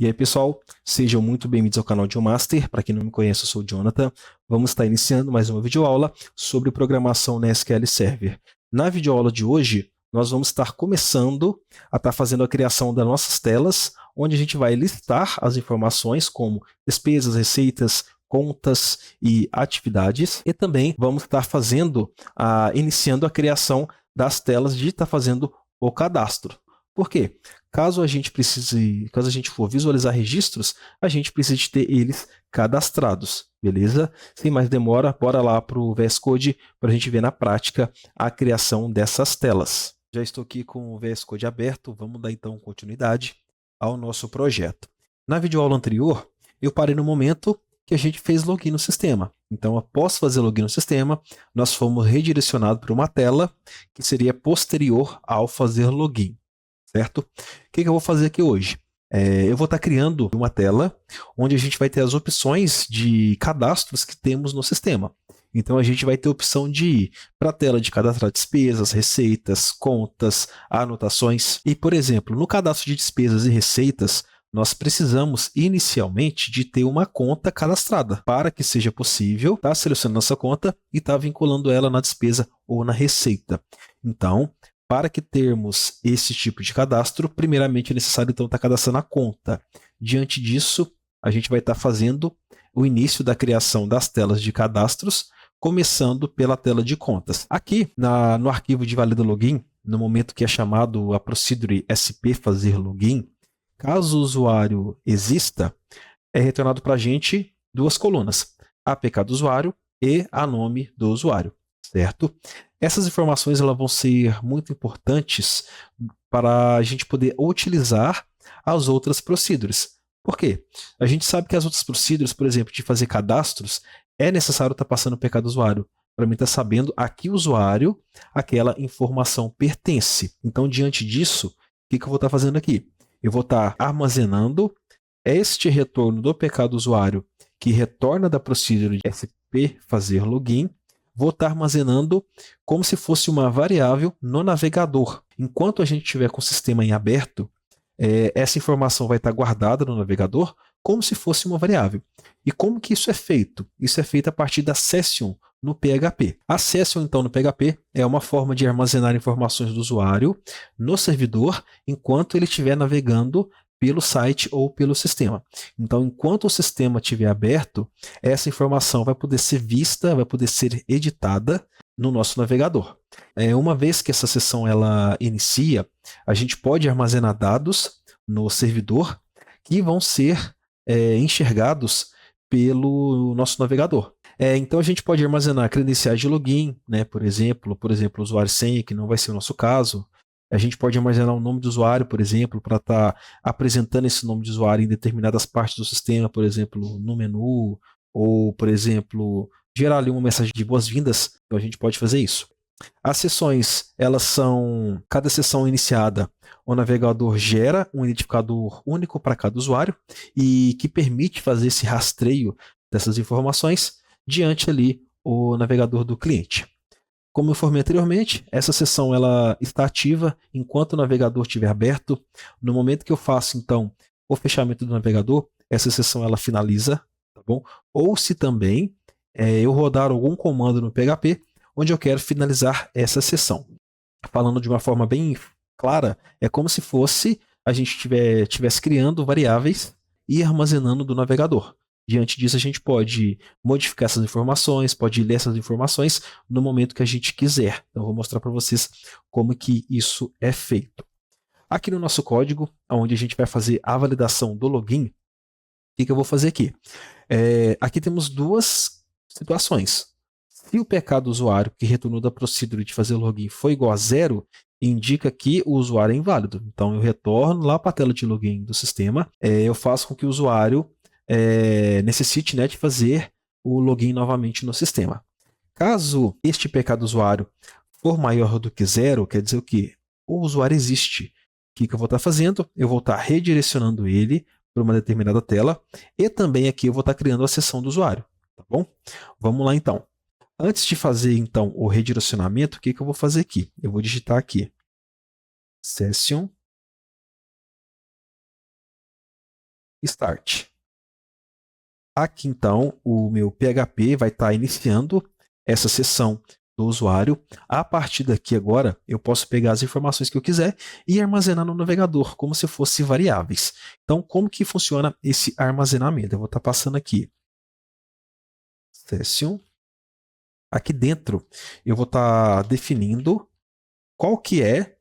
E aí, pessoal, sejam muito bem-vindos ao canal Geomaster. Para quem não me conhece, eu sou o Jonathan. Vamos estar iniciando mais uma videoaula sobre programação na SQL Server. Na videoaula de hoje, nós vamos estar começando a estar fazendo a criação das nossas telas, onde a gente vai listar as informações como despesas, receitas, contas e atividades. E também vamos estar iniciando a criação das telas de estar fazendo o cadastro. Por quê? Caso a gente for visualizar registros, a gente precisa ter eles cadastrados, beleza? Sem mais demora, bora lá para o VS Code para a gente ver na prática a criação dessas telas. Já estou aqui com o VS Code aberto, vamos dar então continuidade ao nosso projeto. Na videoaula anterior, eu parei no momento que a gente fez login no sistema. Então, após fazer login no sistema, nós fomos redirecionados para uma tela que seria posterior ao fazer login. Certo? O que eu vou fazer aqui hoje? Eu vou estar criando uma tela onde a gente vai ter as opções de cadastros que temos no sistema. Então, a gente vai ter a opção de ir para a tela de cadastrar despesas, receitas, contas, anotações. E, por exemplo, no cadastro de despesas e receitas, nós precisamos inicialmente de ter uma conta cadastrada para que seja possível estar selecionando essa conta e estar vinculando ela na despesa ou na receita. Então, para que termos esse tipo de cadastro, primeiramente é necessário então estar cadastrando a conta. Diante disso, a gente vai estar fazendo o início da criação das telas de cadastros, começando pela tela de contas. Aqui no arquivo de valida login, no momento que é chamado a procedure sp fazer login, caso o usuário exista, é retornado para a gente duas colunas, APK do usuário e a nome do usuário, certo? Essas informações elas vão ser muito importantes para a gente poder utilizar as outras procedures. Por quê? A gente sabe que as outras procedures, por exemplo, de fazer cadastros, é necessário estar passando o APK do usuário, para mim estar sabendo a que usuário aquela informação pertence. Então, diante disso, o que eu vou estar fazendo aqui? Eu vou estar armazenando este retorno do APK do usuário, que retorna da procedure de sp fazer login, vou estar armazenando como se fosse uma variável no navegador. Enquanto a gente estiver com o sistema em aberto, essa informação vai estar guardada no navegador como se fosse uma variável. E como que isso é feito? Isso é feito a partir da session no PHP. A session, então, no PHP é uma forma de armazenar informações do usuário no servidor enquanto ele estiver navegando pelo site ou pelo sistema. Então, enquanto o sistema estiver aberto, essa informação vai poder ser vista, vai poder ser editada no nosso navegador. Uma vez que essa sessão ela inicia, a gente pode armazenar dados no servidor que vão ser enxergados pelo nosso navegador. Então, a gente pode armazenar credenciais de login, né, por exemplo, usuário e senha, que não vai ser o nosso caso. A gente pode armazenar o nome do usuário, por exemplo, para estar apresentando esse nome de usuário em determinadas partes do sistema, por exemplo, no menu, ou, por exemplo, gerar ali uma mensagem de boas-vindas. Então, a gente pode fazer isso. As sessões, cada sessão iniciada, o navegador gera um identificador único para cada usuário e que permite fazer esse rastreio dessas informações diante ali o navegador do cliente. Como eu informei anteriormente, essa sessão ela está ativa enquanto o navegador estiver aberto. No momento que eu faço, então, o fechamento do navegador, essa sessão ela finaliza, tá bom? Ou se também eu rodar algum comando no PHP, onde eu quero finalizar essa sessão. Falando de uma forma bem clara, é como se fosse a gente estivesse criando variáveis e armazenando do navegador. Diante disso, a gente pode modificar essas informações, pode ler essas informações no momento que a gente quiser. Então, eu vou mostrar para vocês como que isso é feito. Aqui no nosso código, onde a gente vai fazer a validação do login, o que eu vou fazer aqui? Aqui temos duas situações. Se o PK do usuário que retornou da procedure de fazer login foi igual a 0, indica que o usuário é inválido. Então, eu retorno lá para a tela de login do sistema, eu faço com que o usuário necessite, né, de fazer o login novamente no sistema. Caso este PK do usuário for maior do que 0, quer dizer o quê? O usuário existe. O que eu vou estar fazendo? Eu vou estar redirecionando ele para uma determinada tela e também aqui eu vou estar criando a sessão do usuário. Tá bom? Vamos lá então. Antes de fazer então o redirecionamento, o que eu vou fazer aqui? Eu vou digitar aqui session Start. Aqui, então, o meu PHP vai estar iniciando essa sessão do usuário. A partir daqui, agora, eu posso pegar as informações que eu quiser e armazenar no navegador, como se fossem variáveis. Então, como que funciona esse armazenamento? Eu vou estar passando aqui. Session. Aqui dentro, eu vou estar definindo qual que é,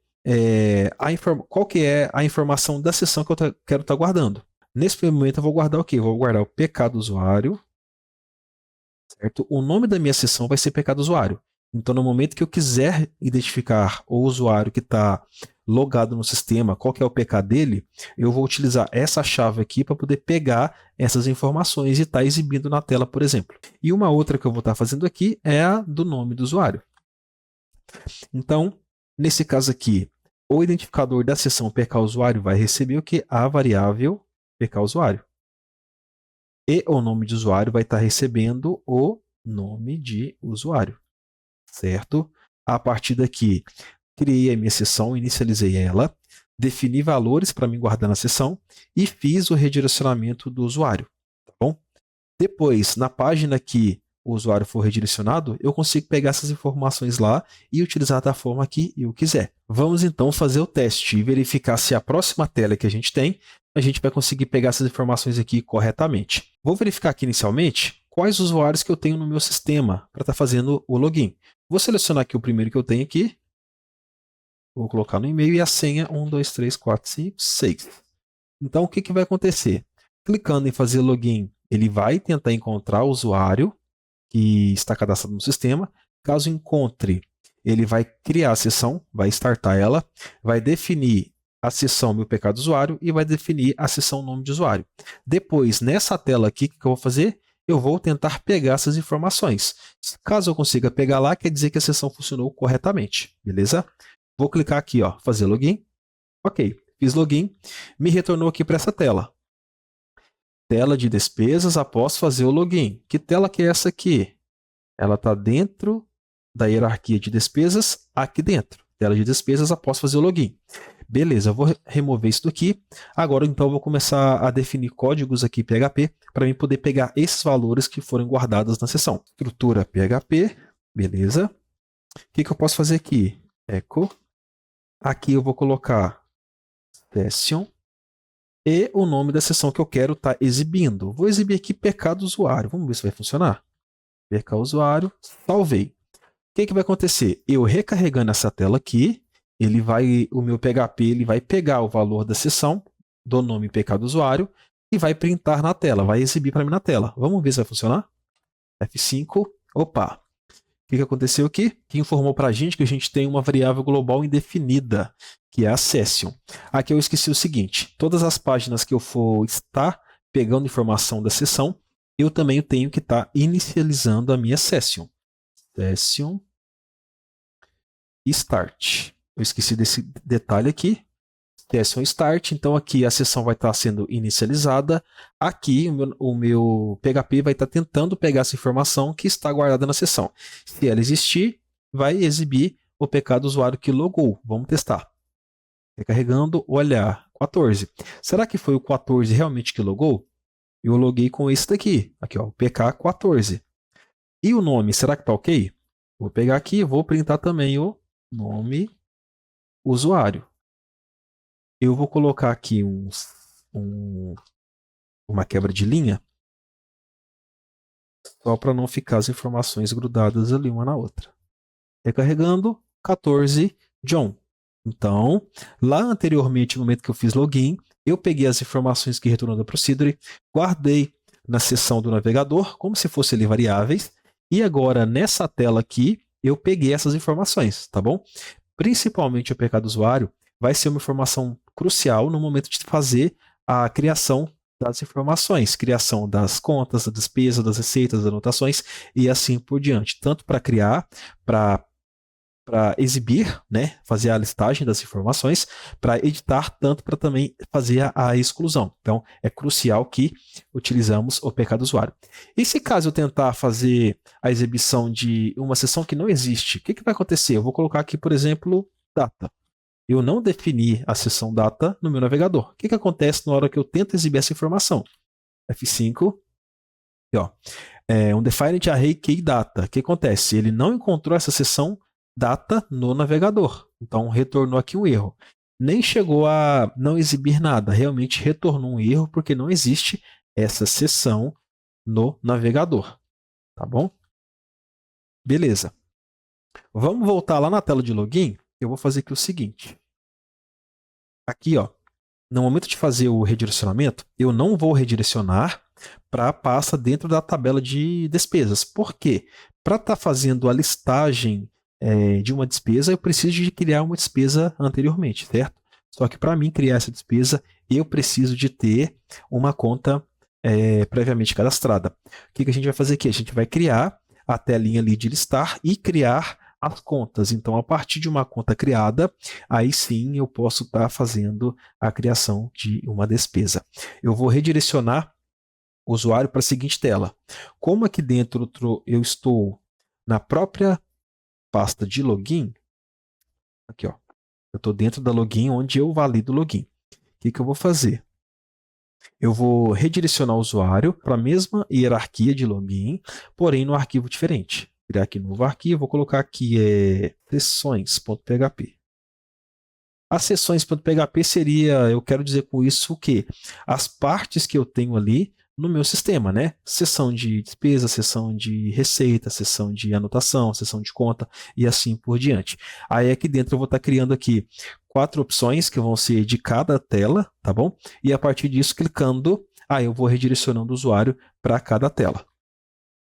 qual que é a informação da sessão que eu quero estar guardando. Nesse primeiro momento, eu vou guardar o quê? Eu vou guardar o PK do usuário, certo? O nome da minha sessão vai ser PK do usuário. Então, no momento que eu quiser identificar o usuário que está logado no sistema, qual que é o PK dele, eu vou utilizar essa chave aqui para poder pegar essas informações e estar exibindo na tela, por exemplo. E uma outra que eu vou estar fazendo aqui é a do nome do usuário. Então, nesse caso aqui, o identificador da sessão PK-usuário vai receber o que? A variável PK-usuário. E o nome de usuário vai estar recebendo o nome de usuário, certo? A partir daqui, criei a minha sessão, inicializei ela, defini valores para me guardar na sessão e fiz o redirecionamento do usuário, tá bom? Depois, na página que o usuário for redirecionado, eu consigo pegar essas informações lá e utilizar da forma que eu quiser. Vamos então fazer o teste e verificar se a próxima tela que a gente tem, a gente vai conseguir pegar essas informações aqui corretamente. Vou verificar aqui inicialmente quais usuários que eu tenho no meu sistema para estar fazendo o login. Vou selecionar aqui o primeiro que eu tenho aqui. Vou colocar no e-mail e a senha 1, 2, 3, 4, 5, 6. Então, o que vai acontecer? Clicando em fazer login, ele vai tentar encontrar o usuário que está cadastrado no sistema. Caso encontre, ele vai criar a sessão, vai startar ela, vai definir a sessão meu PK do usuário e vai definir a sessão nome de usuário. Depois, nessa tela aqui, o que eu vou fazer? Eu vou tentar pegar essas informações. Caso eu consiga pegar lá, quer dizer que a sessão funcionou corretamente, beleza? Vou clicar aqui, ó, fazer login. Ok, fiz login, me retornou aqui para essa tela. Tela de despesas após fazer o login. Que tela que é essa aqui? Ela está dentro da hierarquia de despesas, aqui dentro. Tela de despesas após fazer o login. Beleza, eu vou remover isso daqui. Agora, então, eu vou começar a definir códigos aqui PHP para mim poder pegar esses valores que foram guardados na sessão. Estrutura PHP, beleza. O que eu posso fazer aqui? Echo. Aqui eu vou colocar session e o nome da sessão que eu quero estar exibindo. Vou exibir aqui PK do usuário. Vamos ver se vai funcionar. PK usuário, salvei. O que vai acontecer? Eu recarregando essa tela aqui, o meu PHP ele vai pegar o valor da sessão do nome PK do usuário e vai printar na tela, vai exibir para mim na tela. Vamos ver se vai funcionar? F5, opa. O que aconteceu aqui? Que informou para a gente que a gente tem uma variável global indefinida, que é a session. Aqui eu esqueci o seguinte, todas as páginas que eu for estar pegando informação da sessão, eu também tenho que estar inicializando a minha session. Session Start. Eu esqueci desse detalhe aqui. Session Start, então aqui a sessão vai estar sendo inicializada. Aqui o meu PHP vai estar tentando pegar essa informação que está guardada na sessão. Se ela existir, vai exibir o PK do usuário que logou. Vamos testar. Recarregando, olhar, 14. Será que foi o 14 realmente que logou? Eu loguei com esse daqui, aqui ó, o PK14. E o nome, será que está ok? Vou pegar aqui e vou printar também o nome usuário. Eu vou colocar aqui uma quebra de linha só para não ficar as informações grudadas ali uma na outra. Recarregando, 14, John. Então, lá anteriormente, no momento que eu fiz login, eu peguei as informações que retornou da Procedure, guardei na seção do navegador, como se fossem ali variáveis, e agora nessa tela aqui, eu peguei essas informações, tá bom? Principalmente o PK do usuário vai ser uma informação crucial no momento de fazer a criação das informações, criação das contas, da despesa, das receitas, das anotações e assim por diante, tanto para criar, para exibir, né, fazer a listagem das informações, para editar, tanto para também fazer a exclusão. Então, é crucial que utilizamos o PK do usuário. E se caso eu tentar fazer a exibição de uma seção que não existe, o que vai acontecer? Eu vou colocar aqui, por exemplo, data. eu não defini a seção data no meu navegador. O que acontece na hora que eu tento exibir essa informação? F5, aqui, ó, undefined array key data. O que acontece? Ele não encontrou essa seção data no navegador. Então, retornou aqui um erro. Nem chegou a não exibir nada. Realmente retornou um erro porque não existe essa seção no navegador. Tá bom? Beleza. Vamos voltar lá na tela de login. Eu vou fazer aqui o seguinte. Aqui, ó, no momento de fazer o redirecionamento, eu não vou redirecionar para a pasta dentro da tabela de despesas. Por quê? Para estar fazendo a listagem de uma despesa, eu preciso de criar uma despesa anteriormente, certo? Só que para mim criar essa despesa, eu preciso de ter uma conta previamente cadastrada. O que a gente vai fazer aqui? A gente vai criar a telinha ali de listar e criar as contas. Então, a partir de uma conta criada, aí sim eu posso estar fazendo a criação de uma despesa. Eu vou redirecionar o usuário para a seguinte tela. Como aqui dentro eu estou na própria pasta de login, aqui ó, eu estou dentro da login onde eu valido o login. O que eu vou fazer? Eu vou redirecionar o usuário para a mesma hierarquia de login, porém no arquivo diferente. Criar aqui novo arquivo, vou colocar aqui sessões.php. As sessões.php seria, eu quero dizer com isso o quê? As partes que eu tenho ali no meu sistema, né? Seção de despesa, seção de receita, seção de anotação, seção de conta e assim por diante. Aí aqui dentro eu vou estar criando aqui 4 opções que vão ser de cada tela, tá bom? E a partir disso, clicando, aí eu vou redirecionando o usuário para cada tela.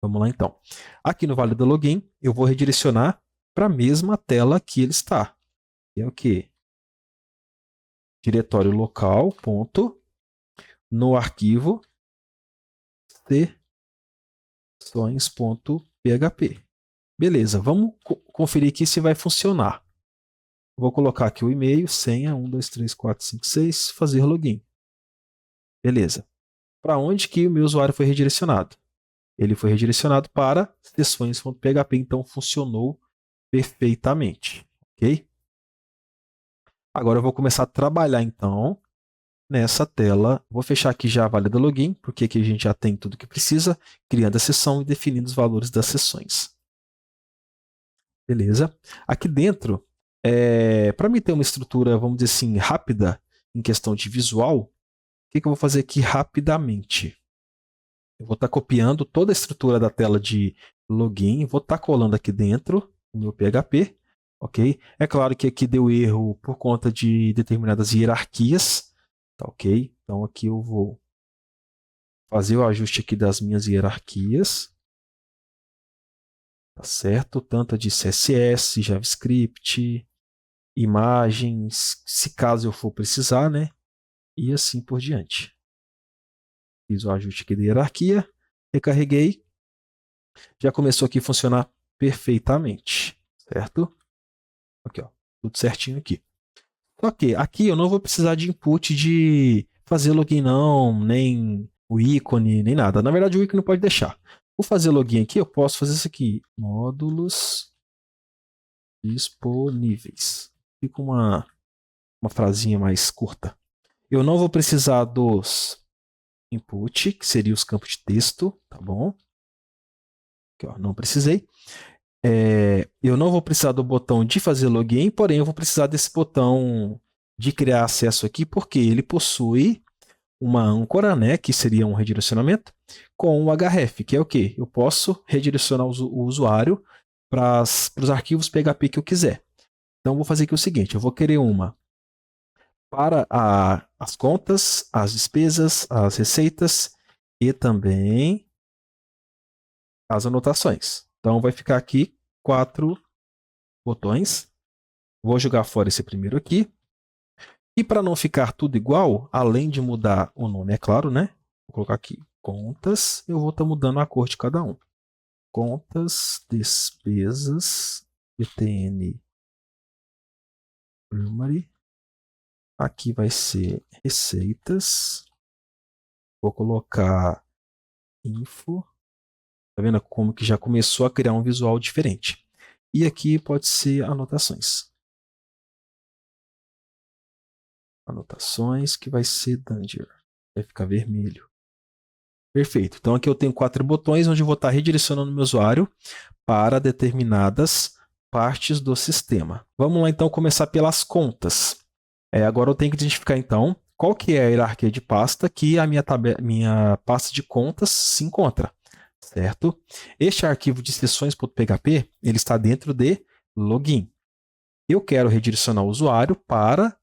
Vamos lá então. Aqui no Vale do Login, eu vou redirecionar para a mesma tela que ele está. Que é o quê? Diretório local, ponto, no arquivo sessões.php. Beleza, vamos conferir aqui se vai funcionar. Vou colocar aqui o e-mail, senha, 123456, fazer login. Beleza. Para onde que o meu usuário foi redirecionado? Ele foi redirecionado para sessões.php, então funcionou perfeitamente. Ok? Agora eu vou começar a trabalhar então nessa tela. Vou fechar aqui já a válida login, porque aqui a gente já tem tudo que precisa, criando a sessão e definindo os valores das sessões. Beleza? Aqui dentro, para mim ter uma estrutura, vamos dizer assim, rápida em questão de visual, o que eu vou fazer aqui rapidamente? Eu vou estar copiando toda a estrutura da tela de login, vou estar colando aqui dentro no meu PHP, ok? É claro que aqui deu erro por conta de determinadas hierarquias, tá ok? Então aqui eu vou fazer o ajuste aqui das minhas hierarquias, tá certo? Tanto de CSS, JavaScript, imagens, se caso eu for precisar, né? E assim por diante. Fiz o ajuste aqui da hierarquia, recarreguei, já começou aqui a funcionar perfeitamente, certo? Aqui, ó, tudo certinho aqui. Só que aqui eu não vou precisar de input de fazer login não, nem o ícone, nem nada. Na verdade o ícone pode deixar. Vou fazer login aqui, eu posso fazer isso aqui, módulos disponíveis. Fica uma frasinha mais curta. Eu não vou precisar dos input, que seria os campos de texto, tá bom? Aqui, ó, não precisei. Eu não vou precisar do botão de fazer login, porém eu vou precisar desse botão de criar acesso aqui, porque ele possui uma âncora, né, que seria um redirecionamento, com o href, que é o quê? Eu posso redirecionar o usuário para os arquivos PHP que eu quiser. Então, eu vou fazer aqui o seguinte, eu vou querer uma para as contas, as despesas, as receitas e também as anotações. Então, vai ficar aqui 4 botões. Vou jogar fora esse primeiro aqui. E para não ficar tudo igual, além de mudar o nome, é claro, né? Vou colocar aqui contas. Eu vou estar mudando a cor de cada um. Contas, despesas, btn primary. Aqui vai ser receitas. Vou colocar info. Tá vendo como que já começou a criar um visual diferente. E aqui pode ser anotações. anotações, que vai ser Danger. Vai ficar vermelho. Perfeito. Então aqui eu tenho 4 botões onde eu vou estar redirecionando o meu usuário para determinadas partes do sistema. Vamos lá então começar pelas contas. Agora eu tenho que identificar então qual que é a hierarquia de pasta que a minha pasta de contas se encontra, certo? Este arquivo de sessões.php ele está dentro de login. Eu quero redirecionar o usuário para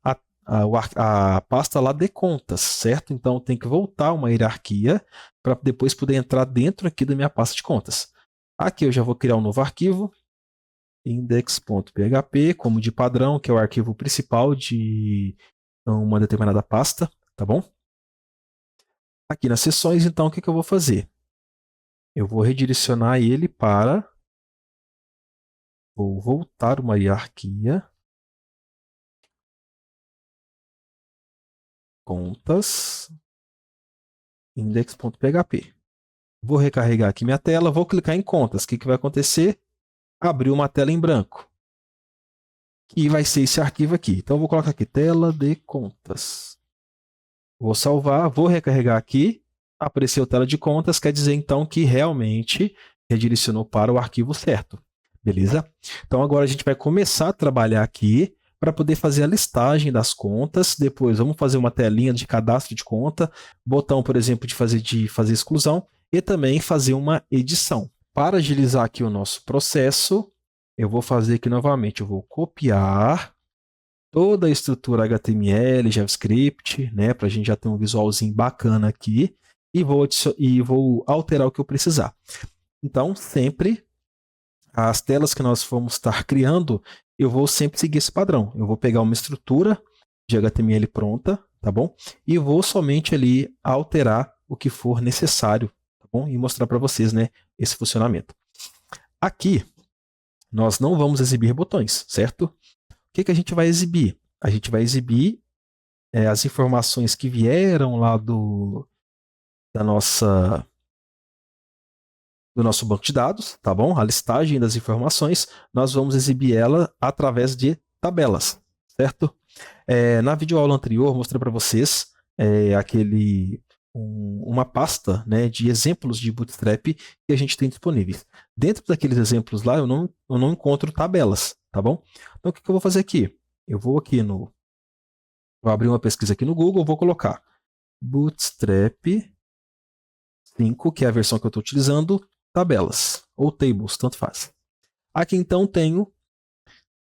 a pasta lá de contas, certo? Então tem que voltar uma hierarquia para depois poder entrar dentro aqui da minha pasta de contas. Aqui eu já vou criar um novo arquivo, index.php, como de padrão, que é o arquivo principal de uma determinada pasta, tá bom? Aqui nas sessões, então, o que eu vou fazer? Eu vou redirecionar ele para... Vou voltar uma hierarquia. Contas. Index.php. Vou recarregar aqui minha tela, vou clicar em contas. O que vai acontecer? Abriu uma tela em branco. E vai ser esse arquivo aqui. Então, eu vou colocar aqui, tela de contas. Vou salvar, vou recarregar aqui. Apareceu tela de contas, quer dizer então que realmente redirecionou para o arquivo certo. Beleza? Então agora a gente vai começar a trabalhar aqui para poder fazer a listagem das contas. Depois vamos fazer uma telinha de cadastro de conta, botão, por exemplo, de fazer exclusão e também fazer uma edição. Para agilizar aqui o nosso processo, eu vou fazer aqui novamente, eu vou copiar toda a estrutura HTML, JavaScript, né, para a gente já ter um visualzinho bacana aqui, e vou alterar o que eu precisar. Então, sempre, as telas que nós vamos estar criando, eu vou sempre seguir esse padrão. Eu vou pegar uma estrutura de HTML pronta, tá bom? E vou somente ali alterar o que for necessário, tá bom? E mostrar para vocês, né, esse funcionamento. Aqui, nós não vamos exibir botões, certo? O que a gente vai exibir? A gente vai exibir as informações que vieram lá do nosso banco de dados, tá bom? A listagem das informações, nós vamos exibir ela através de tabelas, certo? Na videoaula anterior, mostrei para vocês uma pasta, né, de exemplos de Bootstrap que a gente tem disponíveis. Dentro daqueles exemplos lá, eu não encontro tabelas, tá bom? Então, o que eu vou fazer aqui? Eu vou abrir uma pesquisa aqui no Google, vou colocar Bootstrap 5, que é a versão que eu estou utilizando, tabelas, ou tables, tanto faz. Aqui então tenho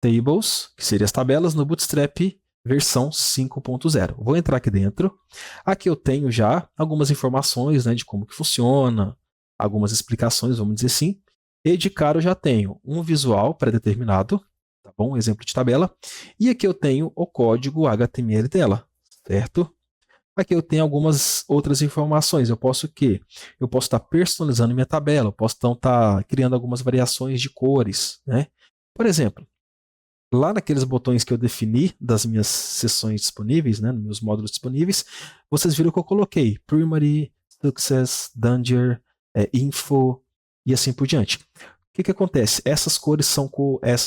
tables, que seriam as tabelas, no Bootstrap versão 5.0. Vou entrar aqui dentro. Aqui eu tenho já algumas informações, né, de como que funciona, algumas explicações, vamos dizer assim. E de cara eu já tenho um visual pré-determinado, tá bom? Um exemplo de tabela. E aqui eu tenho o código HTML dela, certo? Aqui eu tenho algumas outras informações. Eu posso estar personalizando minha tabela, eu posso então estar criando algumas variações de cores, né? Por exemplo, lá naqueles botões que eu defini das minhas sessões disponíveis, né, nos meus módulos disponíveis, vocês viram que eu coloquei Primary, Success, Danger, Info e assim por diante. O que acontece? Essas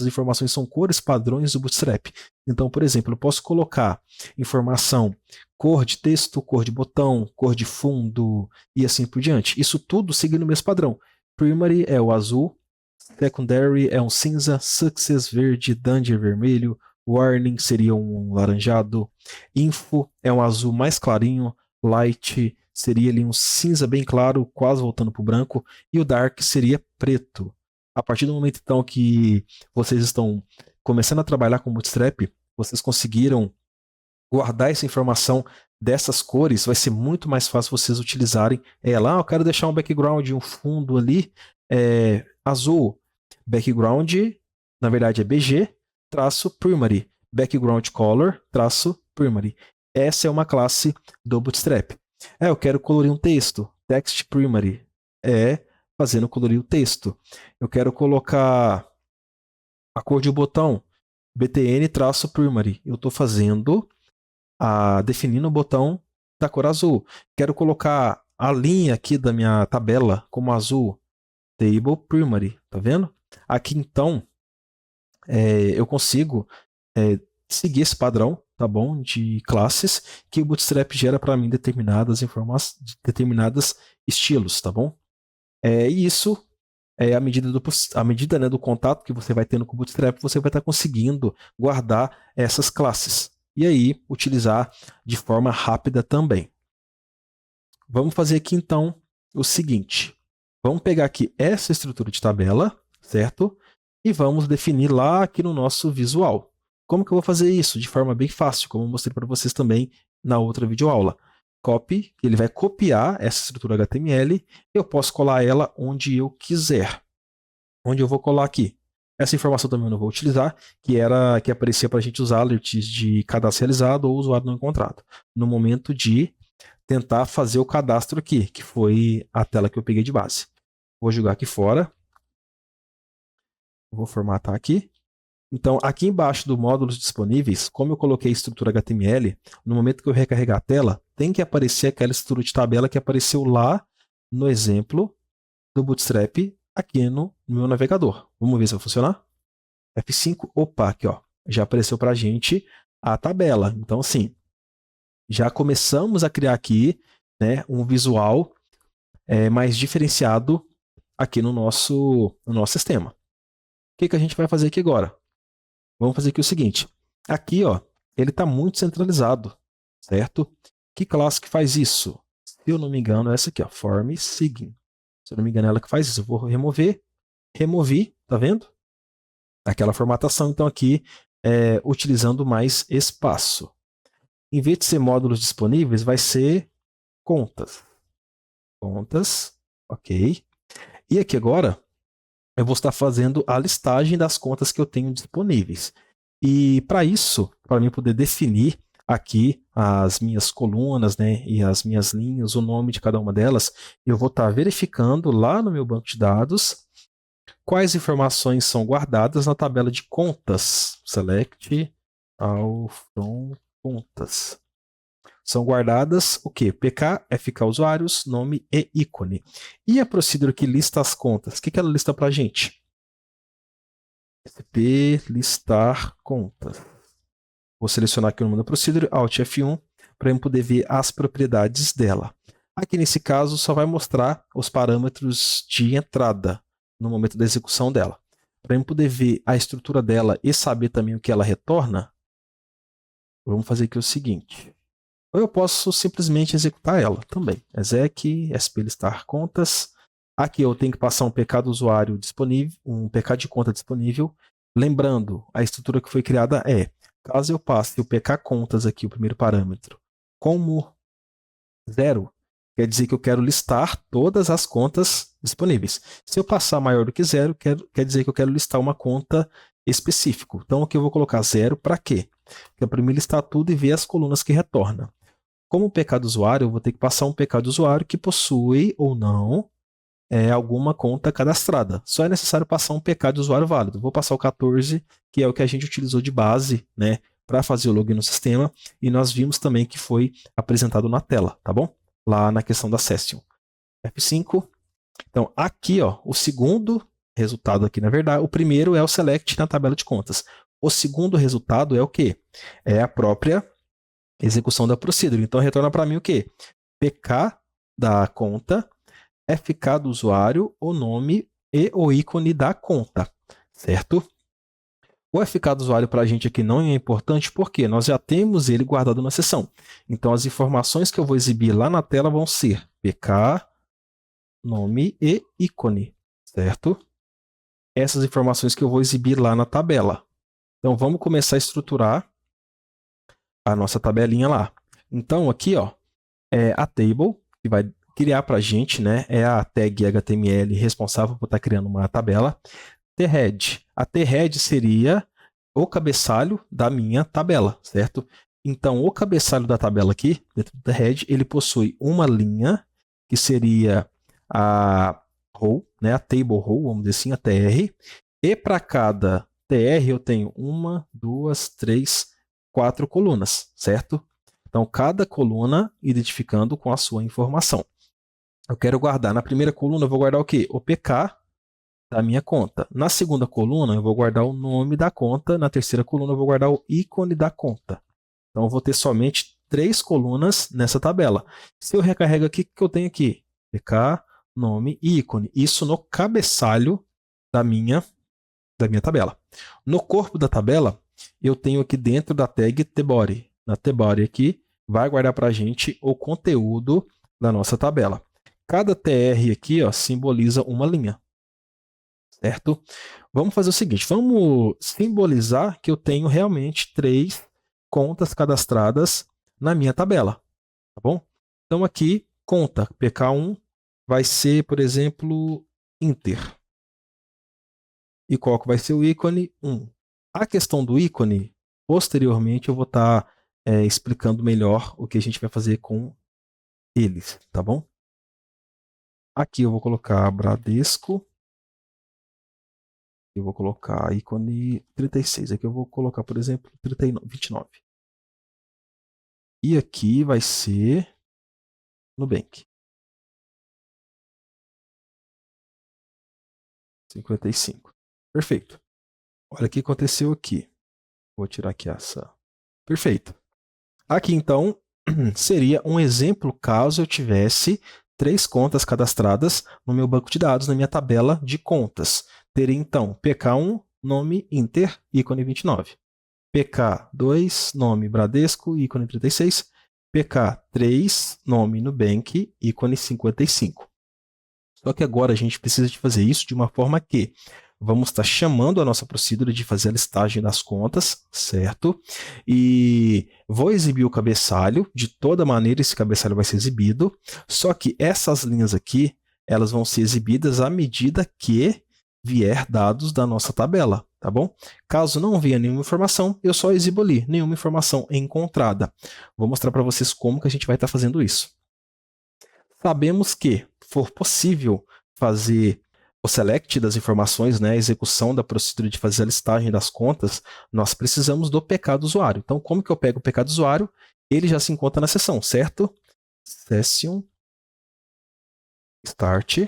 informações são cores padrões do Bootstrap. Então, por exemplo, eu posso colocar informação, cor de texto, cor de botão, cor de fundo e assim por diante. Isso tudo seguindo o mesmo padrão. Primary é o azul, Secondary é um cinza, Success verde, Danger vermelho, Warning seria um laranjado, Info é um azul mais clarinho, Light seria ali um cinza bem claro, quase voltando para o branco, e o Dark seria preto. A partir do momento então que vocês estão começando a trabalhar com Bootstrap, vocês conseguiram guardar essa informação dessas cores, vai ser muito mais fácil vocês utilizarem ela. Eu quero deixar um background, um fundo ali azul. Background, na verdade é BG, primary. Background color, primary. Essa é uma classe do Bootstrap. Eu quero colorir um texto. Text primary. Fazendo colorir o texto. Eu quero colocar a cor de botão. BTN-primary. Eu estou definindo o botão da cor azul. Quero colocar a linha aqui da minha tabela como azul. Table primary. Tá vendo? Aqui então eu consigo seguir esse padrão tá bom? De classes que o Bootstrap gera para mim determinadas informações, determinadas estilos, tá bom? E isso à medida, né, do contato que você vai tendo com o Bootstrap, você vai estar conseguindo guardar essas classes. E aí, utilizar de forma rápida também. Vamos fazer aqui, então, o seguinte. Vamos pegar aqui essa estrutura de tabela, certo? E vamos definir lá aqui no nosso visual. Como que eu vou fazer isso? De forma bem fácil, como eu mostrei para vocês também na outra videoaula. Copy, ele vai copiar essa estrutura HTML, eu posso colar ela onde eu quiser. Onde eu vou colar aqui? Essa informação também eu não vou utilizar, que aparecia para a gente usar alerts de cadastro realizado ou usuário não encontrado. No momento de tentar fazer o cadastro aqui, que foi a tela que eu peguei de base. Vou jogar aqui fora. Vou formatar aqui. Então, aqui embaixo do módulos disponíveis, como eu coloquei a estrutura HTML, no momento que eu recarregar a tela, tem que aparecer aquela estrutura de tabela que apareceu lá no exemplo do Bootstrap aqui no meu navegador. Vamos ver se vai funcionar? F5, opa, aqui ó, já apareceu para a gente a tabela. Então, assim, já começamos a criar aqui, né, um visual mais diferenciado aqui no nosso sistema. O que a gente vai fazer aqui agora? Vamos fazer aqui o seguinte. Aqui, ó, ele está muito centralizado, certo? Que classe que faz isso? Se eu não me engano, é essa aqui, ó, form sign. Se eu não me engano, é ela que faz isso. Eu vou remover, removi, tá vendo? Aquela formatação, então aqui, utilizando mais espaço. Em vez de ser módulos disponíveis, vai ser contas. Contas, ok. E aqui agora, eu vou estar fazendo a listagem das contas que eu tenho disponíveis. E para isso, para mim poder definir aqui as minhas colunas, né, e as minhas linhas, o nome de cada uma delas, eu vou estar verificando lá no meu banco de dados quais informações são guardadas na tabela de contas. Select all from contas. São guardadas o quê? PK, FK usuários, nome e ícone. E a procedure que lista as contas? O que ela lista para a gente? SCP listar contas. Vou selecionar aqui o nome da procedure, Alt F1, para eu poder ver as propriedades dela. Aqui nesse caso só vai mostrar os parâmetros de entrada no momento da execução dela. Para eu poder ver a estrutura dela e saber também o que ela retorna, vamos fazer aqui o seguinte. Ou eu posso simplesmente executar ela também. Exec, SP listar contas. Aqui eu tenho que passar um PK do usuário disponível, um PK de conta disponível. Lembrando, a estrutura que foi criada caso eu passe o PK contas aqui, o primeiro parâmetro, como 0, quer dizer que eu quero listar todas as contas disponíveis. Se eu passar maior do que 0, quer dizer que eu quero listar uma conta específica. Então aqui eu vou colocar 0 para quê? Porque para mim listar tudo e ver as colunas que retorna. Como PK do usuário, eu vou ter que passar um PK do usuário que possui ou não alguma conta cadastrada. Só é necessário passar um PK de usuário válido. Vou passar o 14, que é o que a gente utilizou de base, né, para fazer o login no sistema, e nós vimos também que foi apresentado na tela, tá bom? Lá na questão da session. F5. Então, aqui, ó, o segundo resultado aqui, na verdade, o primeiro é o select na tabela de contas. O segundo resultado é o quê? É a própria execução da procedure. Então, retorna para mim o quê? PK da conta, FK do usuário, o nome e o ícone da conta, certo? O FK do usuário para a gente aqui não é importante porque nós já temos ele guardado na seção. Então, as informações que eu vou exibir lá na tela vão ser PK, nome e ícone, certo? Essas informações que eu vou exibir lá na tabela. Então, vamos começar a estruturar a nossa tabelinha lá. Então, aqui, ó, a table, que vai criar para a gente, né, é a tag HTML responsável por estar criando uma tabela. Thead. A thead seria o cabeçalho da minha tabela, certo? Então, o cabeçalho da tabela aqui, dentro do thead, ele possui uma linha, que seria a row, né, a table row, vamos dizer assim, a tr. E para cada tr eu tenho 1, 2, 3, 4 colunas, certo? Então, cada coluna identificando com a sua informação. Eu quero guardar, na primeira coluna eu vou guardar o quê? O PK da minha conta. Na segunda coluna eu vou guardar o nome da conta. Na terceira coluna eu vou guardar o ícone da conta. Então, eu vou ter somente 3 colunas nessa tabela. Se eu recarrego aqui, o que eu tenho aqui? PK, nome e ícone. Isso no cabeçalho da minha tabela. No corpo da tabela, eu tenho aqui dentro da tag tbody. Na tbody aqui, vai guardar para a gente o conteúdo da nossa tabela. Cada TR aqui simboliza uma linha. Certo? Vamos fazer o seguinte, vamos simbolizar que eu tenho realmente 3 contas cadastradas na minha tabela. Tá bom? Então aqui, conta PK1 vai ser, por exemplo, Inter. E qual que vai ser o ícone? 1. A questão do ícone, posteriormente eu vou estar explicando melhor o que a gente vai fazer com eles, tá bom? Aqui eu vou colocar Bradesco. Eu vou colocar ícone 36. Aqui eu vou colocar, por exemplo, 29. E aqui vai ser Nubank. 55. Perfeito. Olha o que aconteceu aqui. Vou tirar aqui essa. Perfeito. Aqui, então, seria um exemplo caso eu tivesse 3 contas cadastradas no meu banco de dados, na minha tabela de contas. Teria, então, PK1, nome Inter, ícone 29. PK2, nome Bradesco, ícone 36. PK3, nome Nubank, ícone 55. Só que agora a gente precisa de fazer isso de uma forma que vamos estar chamando a nossa procedura de fazer a listagem das contas, certo? E vou exibir o cabeçalho, de toda maneira esse cabeçalho vai ser exibido, só que essas linhas aqui, elas vão ser exibidas à medida que vier dados da nossa tabela, tá bom? Caso não venha nenhuma informação, eu só exibo ali, nenhuma informação encontrada. Vou mostrar para vocês como que a gente vai estar fazendo isso. Sabemos que for possível fazer o select das informações, né, a execução da procedura de fazer a listagem das contas, nós precisamos do PK do usuário. Então, como que eu pego o PK do usuário? Ele já se encontra na seção, certo? Session Start.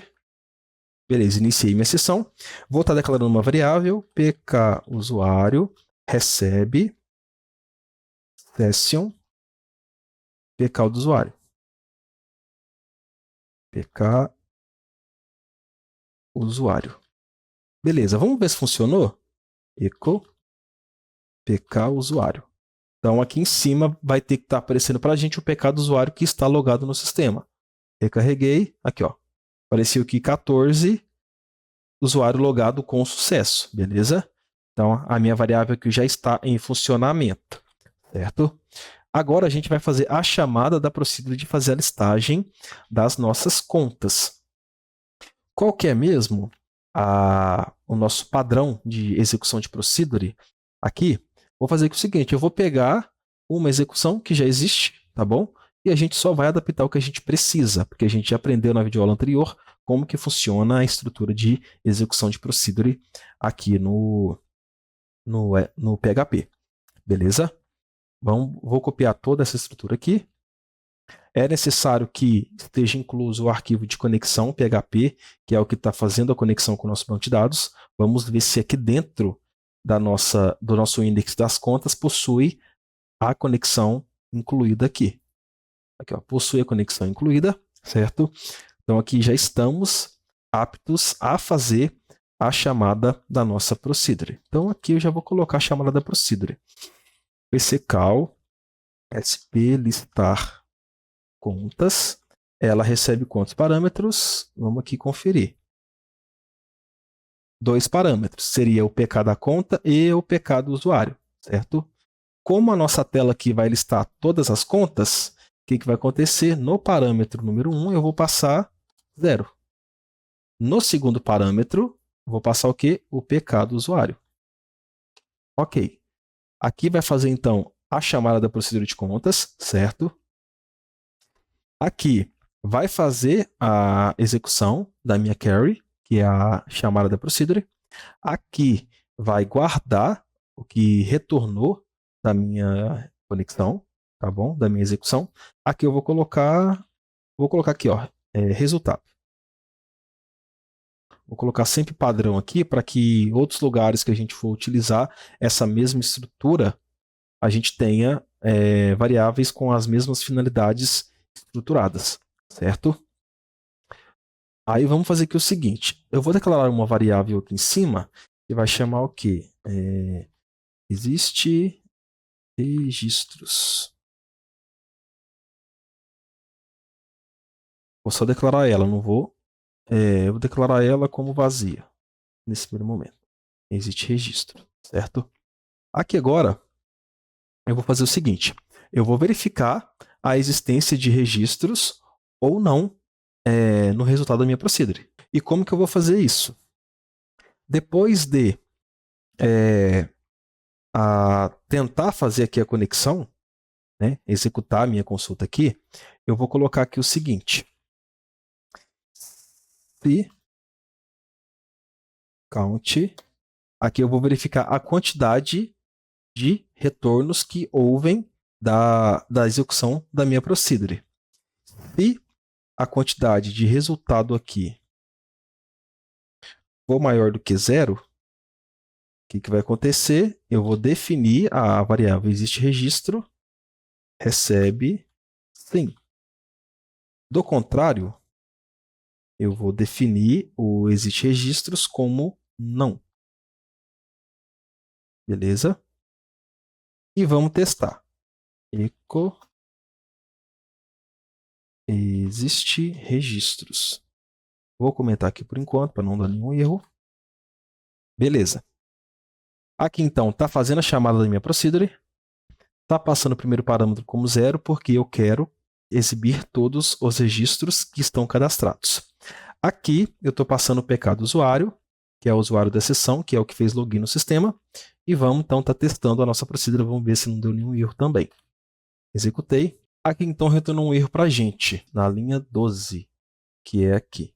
Beleza, iniciei minha sessão. Vou estar declarando uma variável, PK usuário recebe session PK do usuário. PK usuário. Beleza, vamos ver se funcionou? Echo PK usuário. Então, aqui em cima vai ter que estar aparecendo para a gente o PK do usuário que está logado no sistema. Recarreguei, aqui ó, apareceu aqui 14, usuário logado com sucesso, beleza? Então, a minha variável aqui já está em funcionamento, certo? Agora a gente vai fazer a chamada da procedura de fazer a listagem das nossas contas. Qual que é mesmo o nosso padrão de execução de procedure? Aqui, vou fazer aqui o seguinte, eu vou pegar uma execução que já existe, tá bom? E a gente só vai adaptar o que a gente precisa, porque a gente já aprendeu na videoaula anterior como que funciona a estrutura de execução de procedure aqui no PHP, beleza? Vou copiar toda essa estrutura aqui. É necessário que esteja incluso o arquivo de conexão PHP, que é o que está fazendo a conexão com o nosso banco de dados. Vamos ver se aqui dentro do nosso index das contas possui a conexão incluída aqui. Aqui, ó, possui a conexão incluída, certo? Então aqui já estamos aptos a fazer a chamada da nossa procedure. Então aqui eu já vou colocar a chamada da procedure. pccal sp listar contas. Ela recebe quantos parâmetros? Vamos aqui conferir. 2 parâmetros. Seria o PK da conta e o PK do usuário, certo? Como a nossa tela aqui vai listar todas as contas, o que vai acontecer? No parâmetro número 1, eu vou passar 0. No segundo parâmetro, eu vou passar o quê? O PK do usuário. Ok. Aqui vai fazer, então, a chamada da procedura de contas, certo? Aqui vai fazer a execução da minha query, que é a chamada da procedure. Aqui vai guardar o que retornou da minha conexão, tá bom? Da minha execução. Aqui eu vou colocar aqui, ó, resultado. Vou colocar sempre padrão aqui para que outros lugares que a gente for utilizar essa mesma estrutura, a gente tenha variáveis com as mesmas finalidades estruturadas, certo? Aí vamos fazer aqui o seguinte, eu vou declarar uma variável aqui em cima, que vai chamar o quê? Existe registros. Vou só declarar ela, não vou... eu vou declarar ela como vazia, nesse primeiro momento. Existe registro, certo? Aqui agora, eu vou fazer o seguinte, eu vou verificar a existência de registros ou não no resultado da minha procedure. E como que eu vou fazer isso? Depois de tentar fazer aqui a conexão, né, executar a minha consulta aqui, eu vou colocar aqui o seguinte. Se count, aqui eu vou verificar a quantidade de retornos que houve da execução da minha procedure. Se a quantidade de resultado aqui for maior do que 0, o que vai acontecer? Eu vou definir a variável existe registro, recebe sim. Do contrário, eu vou definir o existe registros como não. Beleza? E vamos testar. Echo existe registros. Vou comentar aqui por enquanto, para não dar nenhum erro. Beleza. Aqui, então, está fazendo a chamada da minha procedure. Está passando o primeiro parâmetro como 0, porque eu quero exibir todos os registros que estão cadastrados. Aqui, eu estou passando o PK do usuário, que é o usuário da sessão, que é o que fez login no sistema. E vamos, então, estar testando a nossa procedure. Vamos ver se não deu nenhum erro também. Executei. Aqui, então, retornou um erro para a gente, na linha 12, que é aqui.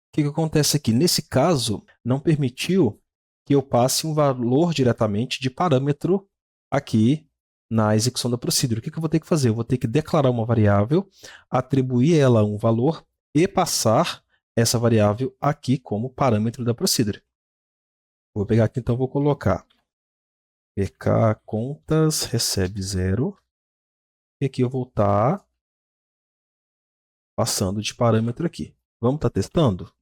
O que acontece aqui? Nesse caso, não permitiu que eu passe um valor diretamente de parâmetro aqui na execução da procedure. O que eu vou ter que fazer? Eu vou ter que declarar uma variável, atribuir ela um valor e passar essa variável aqui como parâmetro da procedure. Vou pegar aqui, então, vou colocar pk contas recebe 0. E aqui eu vou estar passando de parâmetro aqui. Vamos estar testando?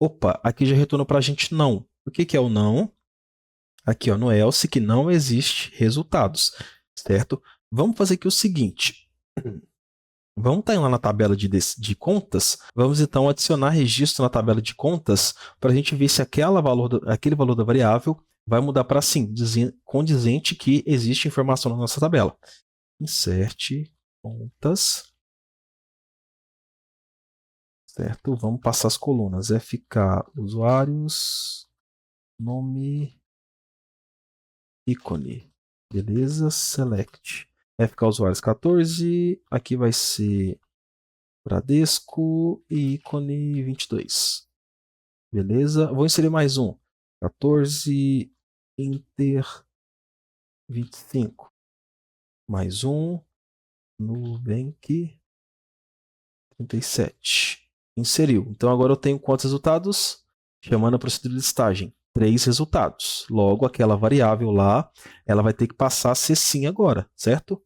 Opa, aqui já retornou para a gente não. O que é o não? Aqui, ó, no else, que não existe resultados, certo? Vamos fazer aqui o seguinte. Vamos estar lá na tabela de contas. Vamos, então, adicionar registro na tabela de contas para a gente ver se aquele valor da variável vai mudar para sim, condizente que existe informação na nossa tabela. Insert contas. Certo? Vamos passar as colunas. FK usuários, nome, ícone. Beleza? Select. FK usuários 14. Aqui vai ser Bradesco e ícone 22. Beleza? Vou inserir mais um. 14, Inter 25. Mais um. Nubank 37. Inseriu. Então agora eu tenho quantos resultados? Chamando a procedura de listagem. 3 resultados. Logo, aquela variável lá, ela vai ter que passar a ser sim agora, certo?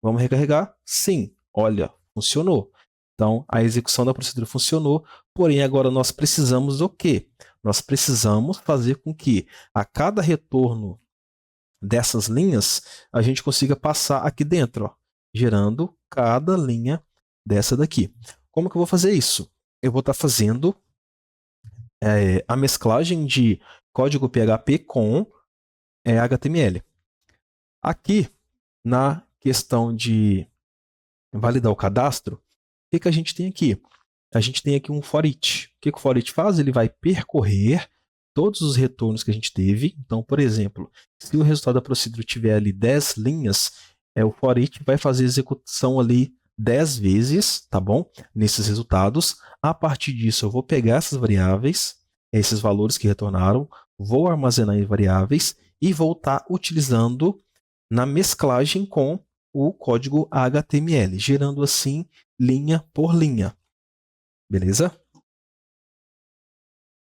Vamos recarregar? Sim. Olha, funcionou. Então, a execução da procedura funcionou, porém agora nós precisamos do quê? Nós precisamos fazer com que a cada retorno dessas linhas, a gente consiga passar aqui dentro, ó, gerando cada linha dessa daqui. Como que eu vou fazer isso? Eu vou estar fazendo a mesclagem de código PHP com HTML. Aqui, na questão de validar o cadastro, o que a gente tem aqui? A gente tem aqui um for each. O que o for each faz? Ele vai percorrer todos os retornos que a gente teve. Então, por exemplo, se o resultado da procedura tiver ali 10 linhas, o for each vai fazer a execução ali 10 vezes, tá bom? Nesses resultados. A partir disso, eu vou pegar essas variáveis, esses valores que retornaram, vou armazenar em variáveis e vou estar utilizando na mesclagem com o código HTML, gerando assim linha por linha. Beleza?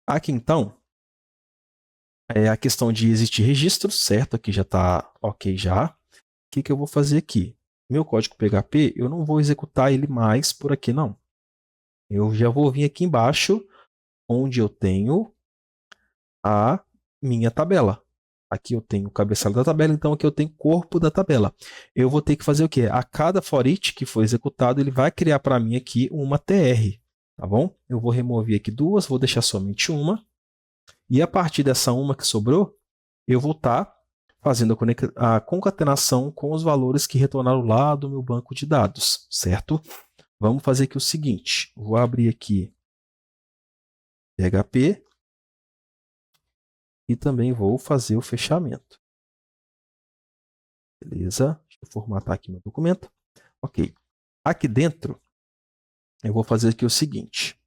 Aqui então, a questão de existir registro, certo? Aqui já está ok já. que eu vou fazer aqui? Meu código PHP, eu não vou executar ele mais por aqui, não. Eu já vou vir aqui embaixo, onde eu tenho a minha tabela. Aqui eu tenho o cabeçalho da tabela, então aqui eu tenho o corpo da tabela. Eu vou ter que fazer o quê? A cada for each que foi executado, ele vai criar para mim aqui uma TR. Tá bom? Eu vou remover aqui duas, vou deixar somente uma. E a partir dessa uma que sobrou, eu vou estar fazendo a concatenação com os valores que retornaram lá do meu banco de dados, certo? Vamos fazer aqui o seguinte, vou abrir aqui PHP e também vou fazer o fechamento. Beleza? Deixa eu formatar aqui meu documento. Ok. Aqui dentro, eu vou fazer aqui o seguinte.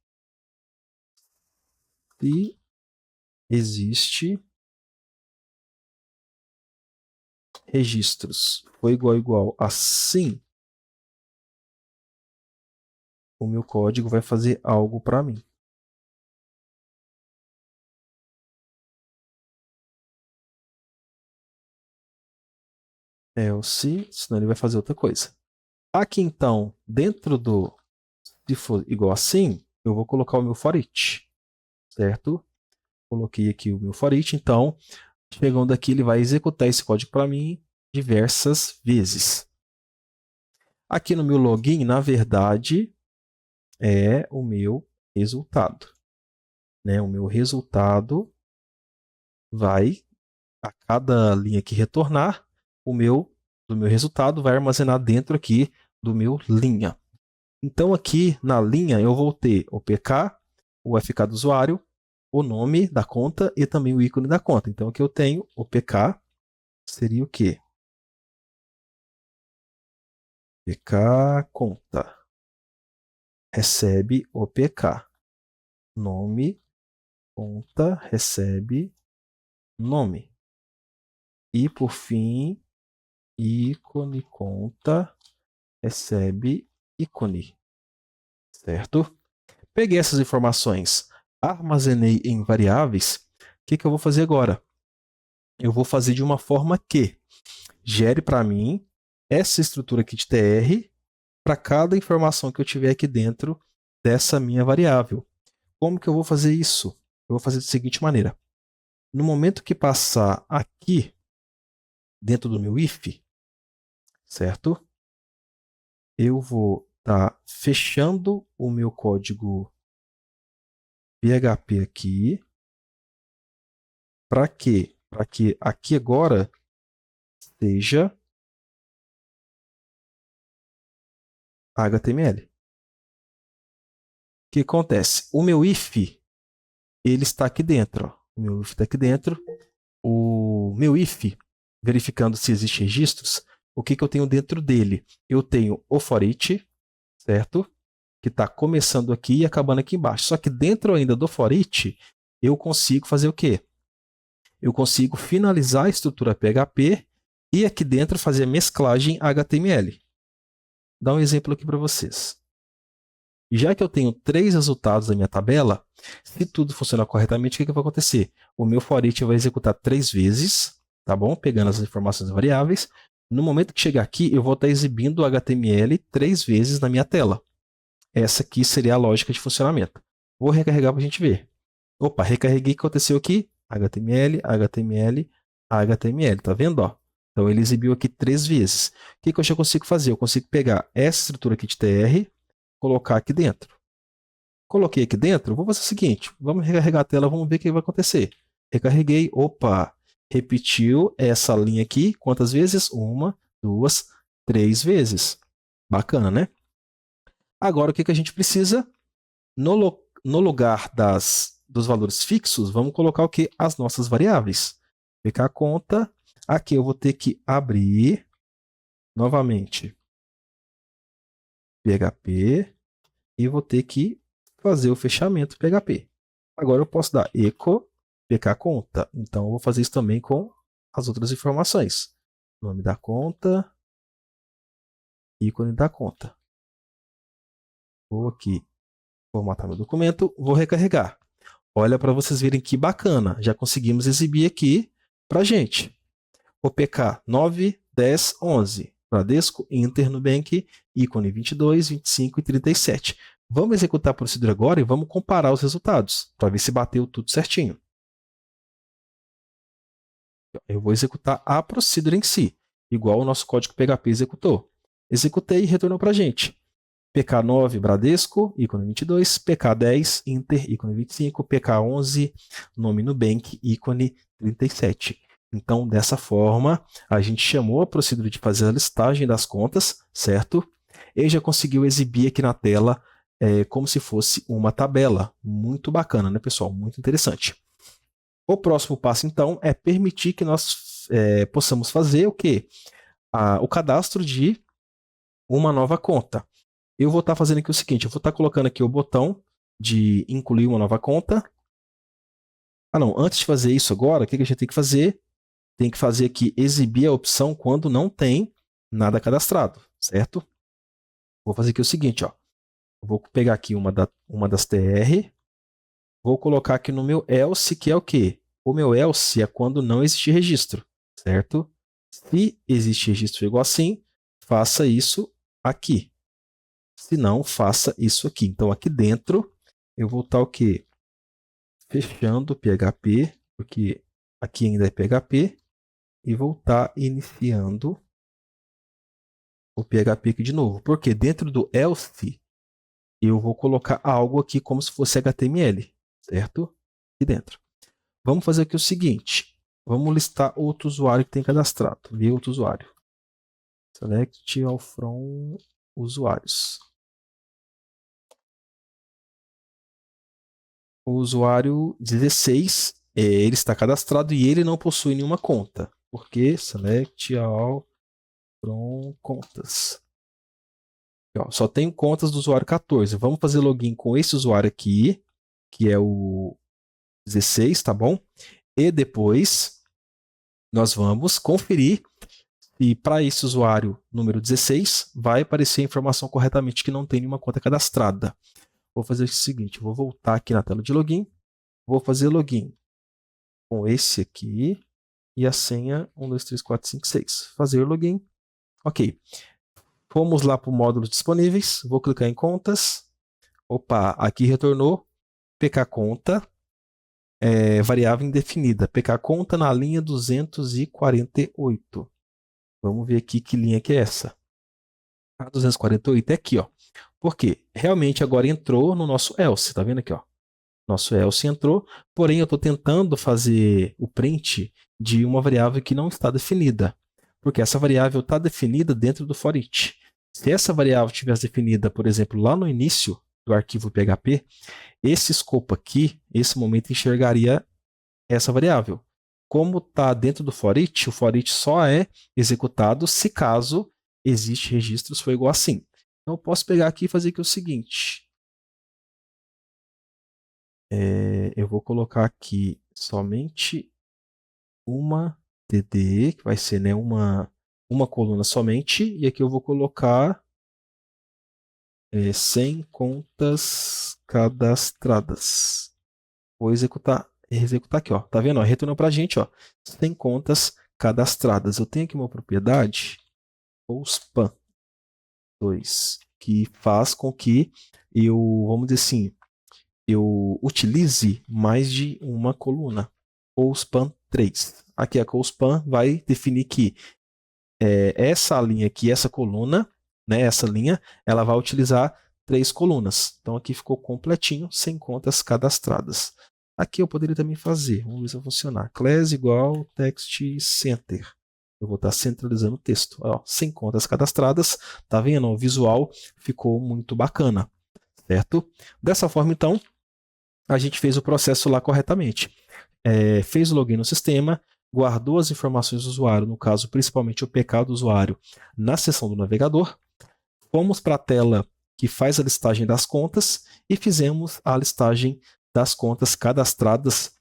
Se existe registros foi igual assim, o meu código vai fazer algo para mim. Else, senão ele vai fazer outra coisa. Aqui então, dentro do se for igual assim, eu vou colocar o meu for each, certo? Coloquei aqui o meu for each, então, chegando aqui, ele vai executar esse código para mim diversas vezes. Aqui no meu login, na verdade, é o meu resultado. Né? O meu resultado vai, a cada linha que retornar, do meu resultado vai armazenar dentro aqui do meu linha. Então aqui na linha eu vou ter o PK, o FK do usuário, o nome da conta e também o ícone da conta. Então aqui eu tenho o PK, seria o quê? PK conta. Recebe o PK. Nome, conta, recebe nome. E por fim, ícone conta, recebe ícone. Certo? Peguei essas informações, armazenei em variáveis. O que eu vou fazer agora? Eu vou fazer de uma forma que gere para mim essa estrutura aqui de TR para cada informação que eu tiver aqui dentro dessa minha variável. Como que eu vou fazer isso? Eu vou fazer da seguinte maneira. No momento que passar aqui dentro do meu if, certo? Eu vou estar fechando o meu código PHP aqui. Para quê? Para que aqui agora seja HTML. O que acontece? O meu if, ele está aqui dentro. Ó. O meu if está aqui dentro. O meu if, verificando se existem registros, o que eu tenho dentro dele? Eu tenho o for each, certo? Que está começando aqui e acabando aqui embaixo. Só que dentro ainda do for each, eu consigo fazer o quê? Eu consigo finalizar a estrutura PHP e aqui dentro fazer a mesclagem HTML. Dá um exemplo aqui para vocês. Já que eu tenho 3 resultados da minha tabela, se tudo funcionar corretamente, o que vai acontecer? O meu for each vai executar 3 vezes, tá bom? Pegando as informações variáveis. No momento que chegar aqui, eu vou estar exibindo o HTML 3 vezes na minha tela. Essa aqui seria a lógica de funcionamento. Vou recarregar para a gente ver. Opa, recarreguei, o que aconteceu aqui? HTML, HTML, HTML, tá vendo? Ó? Então ele exibiu aqui 3 vezes. O que eu já consigo fazer? Eu consigo pegar essa estrutura aqui de TR, colocar aqui dentro. Coloquei aqui dentro, vou fazer o seguinte, vamos recarregar a tela, vamos ver o que vai acontecer. Recarreguei, opa, repetiu essa linha aqui, quantas vezes? 1, 2, 3 vezes. Bacana, né? Agora o que a gente precisa? No lugar dos valores fixos, vamos colocar o que? As nossas variáveis. Ficar a conta, aqui eu vou ter que abrir novamente PHP e vou ter que fazer o fechamento PHP. Agora eu posso dar echo pk conta. Então eu vou fazer isso também com as outras informações. Nome da conta, ícone da conta. Vou aqui formatar meu documento, vou recarregar. Olha para vocês verem que bacana. Já conseguimos exibir aqui para gente. O PK 9, 10, 11. Bradesco, Inter, Nubank, ícone 22, 25 e 37. Vamos executar a procedura agora e vamos comparar os resultados, para ver se bateu tudo certinho. Eu vou executar a procedura em si, igual o nosso código PHP executou. Executei e retornou para a gente. PK9, Bradesco, ícone 22, PK10, Inter, ícone 25, PK11, nome Nubank, ícone 37. Então, dessa forma, a gente chamou a procedura de fazer a listagem das contas, certo? E já conseguiu exibir aqui na tela como se fosse uma tabela. Muito bacana, né, pessoal? Muito interessante. O próximo passo, então, é permitir que nós possamos fazer o quê? O cadastro de uma nova conta. Eu vou estar fazendo aqui o seguinte, eu vou estar colocando aqui o botão de incluir uma nova conta. Não, antes de fazer isso agora, o que a gente tem que fazer? Tem que fazer aqui, exibir a opção quando não tem nada cadastrado, certo? Vou fazer aqui o seguinte, ó. Eu vou pegar aqui uma das TR, vou colocar aqui no meu else, que é o quê? O meu else é quando não existe registro, certo? Se existe registro igual assim, faça isso aqui. Se não, faça isso aqui. Então, aqui dentro, eu vou estar o quê? Fechando o PHP, porque aqui ainda é PHP, e vou estar iniciando o PHP aqui de novo. Porque dentro do else, eu vou colocar algo aqui como se fosse HTML, certo? Aqui dentro. Vamos fazer aqui o seguinte. Vamos listar outro usuário que tem cadastrado. Ver outro usuário. Select all from usuários. O usuário 16, ele está cadastrado e ele não possui nenhuma conta. Porque select all from contas. Ó, só tenho contas do usuário 14. Vamos fazer login com esse usuário aqui, que é o 16, tá bom? E depois nós vamos conferir se para esse usuário número 16 vai aparecer a informação corretamente que não tem nenhuma conta cadastrada. Vou fazer o seguinte, vou voltar aqui na tela de login, vou fazer login com esse aqui e a senha 1, 2, 3, 4, 5, 6. Fazer login. Ok. Fomos lá para o módulo disponíveis, vou clicar em contas. Opa, aqui retornou pkconta, variável indefinida. pkconta na linha 248. Vamos ver aqui que linha que é essa. A 248 é aqui, ó. Porque realmente agora entrou no nosso else, tá vendo aqui, ó? Nosso else entrou, porém eu estou tentando fazer o print de uma variável que não está definida, porque essa variável está definida dentro do for each. Se essa variável tivesse definida, por exemplo, lá no início do arquivo PHP, esse escopo aqui, esse momento, enxergaria essa variável. Como está dentro do for each, o for each só é executado se caso existe registros foi igual assim. Então eu posso pegar aqui e fazer aqui o seguinte. Eu vou colocar aqui somente uma TD, que vai ser, né, uma coluna somente, e aqui eu vou colocar 100 contas cadastradas. Vou executar aqui, ó. Tá vendo? Ó, retornou para a gente, ó, 100 contas cadastradas. Eu tenho aqui uma propriedade, o span 2, que faz com que vamos dizer assim, eu utilize mais de uma coluna. Span 3. Aqui a CoSpan vai definir que essa linha aqui, essa coluna, né, essa linha, ela vai utilizar 3 colunas. Então aqui ficou completinho, sem contas cadastradas. Aqui eu poderia também fazer, vamos ver se vai funcionar. Class igual text center. Eu vou estar centralizando o texto. Ó, sem contas cadastradas, tá vendo? O visual ficou muito bacana, certo? Dessa forma, então, a gente fez o processo lá corretamente. Fez o login no sistema, guardou as informações do usuário, no caso, principalmente o PK do usuário, na seção do navegador. Fomos para a tela que faz a listagem das contas e fizemos a listagem das contas cadastradas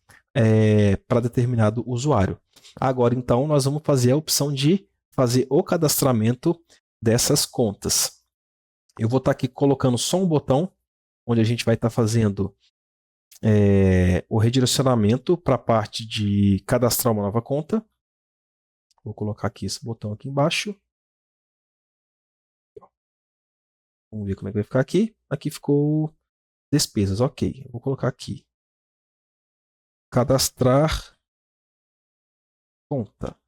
para determinado usuário. Agora, então, nós vamos fazer a opção de fazer o cadastramento dessas contas. Eu vou estar aqui colocando só um botão, onde a gente vai estar fazendo o redirecionamento para a parte de cadastrar uma nova conta. Vou colocar aqui esse botão aqui embaixo. Vamos ver como é que vai ficar aqui. Aqui ficou despesas, ok. Eu vou colocar aqui. Cadastrar conta.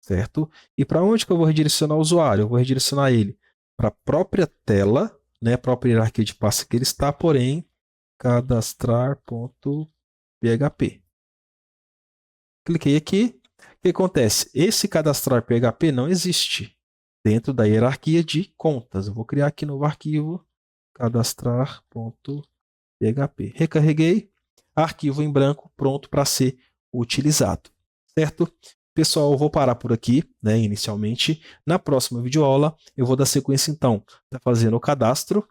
Certo? E para onde que eu vou redirecionar o usuário? Eu vou redirecionar ele para a própria tela, né? A própria hierarquia de pasta que ele está, porém, cadastrar.php. Cliquei aqui. O que acontece? Esse cadastrar PHP não existe dentro da hierarquia de contas. Eu vou criar aqui novo arquivo, cadastrar.php. Recarreguei, arquivo em branco, pronto para ser utilizado. Certo? Pessoal, eu vou parar por aqui, né, inicialmente. Na próxima videoaula, eu vou dar sequência, então, para fazer o cadastro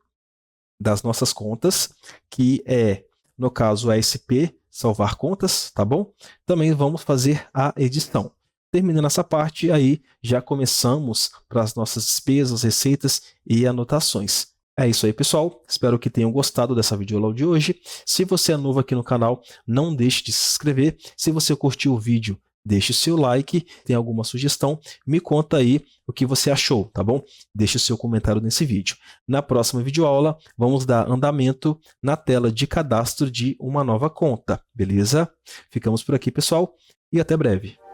das nossas contas, que é, no caso, ASP, salvar contas, tá bom? Também vamos fazer a edição. Terminando essa parte, aí já começamos para as nossas despesas, receitas e anotações. É isso aí, pessoal. Espero que tenham gostado dessa videoaula de hoje. Se você é novo aqui no canal, não deixe de se inscrever. Se você curtiu o vídeo, deixe o seu like. Tem alguma sugestão? Me conta aí o que você achou, tá bom? Deixe o seu comentário nesse vídeo. Na próxima videoaula, vamos dar andamento na tela de cadastro de uma nova conta, beleza? Ficamos por aqui, pessoal, e até breve.